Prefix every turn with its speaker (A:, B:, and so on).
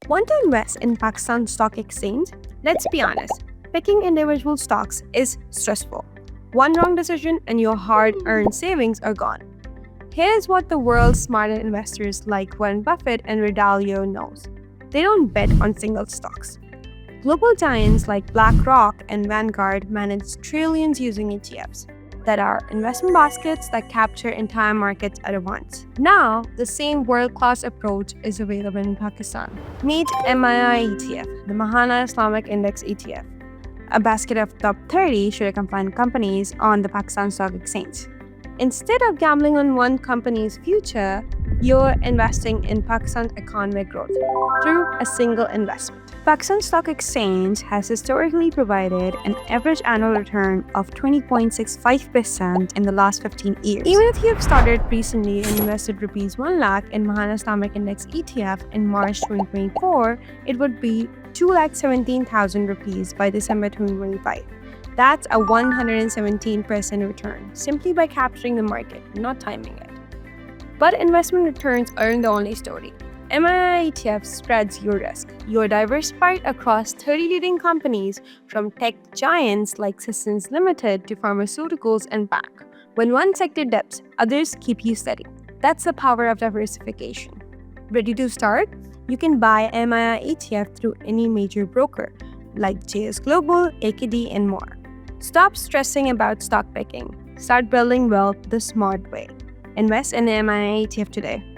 A: Want to invest in Pakistan Stock Exchange? Let's be honest, picking individual stocks is stressful. One wrong decision and your hard-earned savings are gone. Here's what the world's smartest investors like Warren Buffett and Ridalio knows. They don't bet on single stocks. Global giants like BlackRock and Vanguard manage trillions using ETFs that are investment baskets that capture entire markets at once. Now, the same world-class approach is available in Pakistan. Meet MIIETF, the Mahaana Islamic Index ETF, a basket of top 30 Shariah-compliant companies on the Pakistan Stock Exchange. Instead of gambling on one company's future, you're investing in Pakistan's economic growth through a single investment. Pakistan Stock Exchange has historically provided an average annual return of 20.65% in the last 15 years. Even if you have started recently and invested Rs 1 lakh in Mahaana Islamic Index ETF in March 2024, it would be 2,17,000 rupees by December 2025. That's a 117% return simply by capturing the market, not timing it. But investment returns aren't the only story. MIIETF spreads your risk. You're diversified across 30 leading companies from tech giants like Systems Limited to pharmaceuticals and bank. When one sector dips, others keep you steady. That's the power of diversification. Ready to start? You can buy MIIETF through any major broker like JS Global, AKD, and more. Stop stressing about stock picking. Start building wealth the smart way. Invest in MIIETF today.